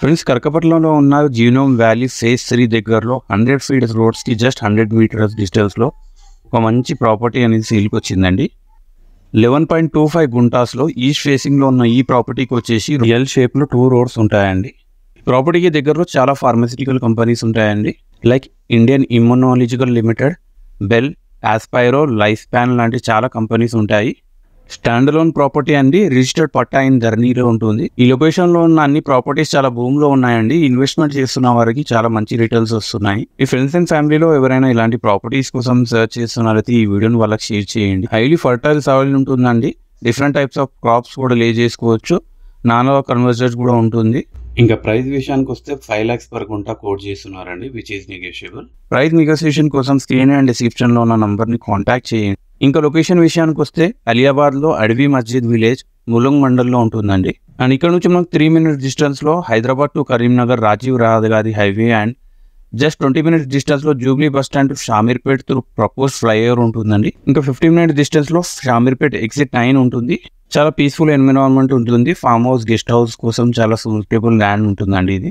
Friends, కరకపట్నంలో ఉన్న genome valley phase 3 దగ్గరలో 100 feet రోడ్స్కి just 100 metres డిస్టెన్స్లో ఒక మంచి ప్రాపర్టీ అనేది సేల్కి వచ్చిందండి. 11.25 గుంటాస్లో ఈస్ట్ ఫేసింగ్లో ఉన్న ఈ ప్రాపర్టీకి వచ్చేసి రియల్ షేప్లో 2 రోడ్స్ ఉంటాయండి. ప్రాపర్టీకి దగ్గరలో చాలా ఫార్మస్యూటికల్ కంపెనీస్ ఉంటాయండి. లైక్ ఇండియన్ ఇమ్యునాలజికల్ లిమిటెడ్, బెల్, ఆస్పైరో, లైఫ్ స్పాన్ లాంటి చాలా కంపెనీస్ ఉంటాయి. స్టాండ్ అలోన్ ప్రాపర్టీ అండి. రిజిస్టర్డ్ పట్టా ఇన్ ధరణిలో ఉంటుంది. ఈ లొకేషన్లో ఉన్న అన్ని ప్రాపర్టీస్ చాలా భూమిలో ఉన్నాయండి. ఇన్వెస్ట్మెంట్ చేస్తున్న వారికి చాలా మంచి రిటర్న్స్ వస్తున్నాయి. ఈ ఫ్రెండ్స్ అండ్ ఫ్యామిలీలో ఎవరైనా ఇలాంటి ప్రాపర్టీస్ కోసం సర్చ్ చేస్తున్నారైతే ఈ వీడియోని వాళ్ళకి షేర్ చేయండి. హైలీ ఫర్టైల్ సాయిల్ ఉంటుందండి. డిఫరెంట్ టైప్స్ ఆఫ్ క్రాప్స్ కూడా లే చేసుకోవచ్చు. నానో కన్వర్జెస్ కూడా ఉంటుంది. ఇంకా ప్రైస్ విషయానికి వస్తే 5 lakhs per గుంటా కోట్ చేస్తున్నారండి, which is negotiable. Price negotiation కోసం స్క్రీన్ అండ్ డిస్క్రిప్షన్లో ఉన్న నంబర్ని కాంటాక్ట్ చేయండి. ఇంకా లొకేషన్ విషయానికి వస్తే అలియాబాద్లో అడవి మస్జిద్ విలేజ్ ములుంగ్ మండల్లో ఉంటుందండి. అండ్ ఇక్కడ నుంచి మనకు 3 minutes డిస్టెన్స్లో హైదరాబాద్ టు కరీంనగర్ రాజీవ్ రహదారి హైవే అండ్ జస్ట్ 20 minutes డిస్టెన్స్లో Jubilee bus stand to Shamirpet through propose flyover ఉంటుందండి. ఇంకా 15 minutes డిస్టెన్స్లో షామీర్పేట్ ఎగ్జిట్ 9 ఉంటుంది. చాలా పీస్ఫుల్ ఎన్విరాన్మెంట్ ఉంటుంది. ఫామ్ హౌస్, గెస్ట్ హౌస్ కోసం చాలా సూటబుల్ ల్యాండ్ ఉంటుందండి ఇది.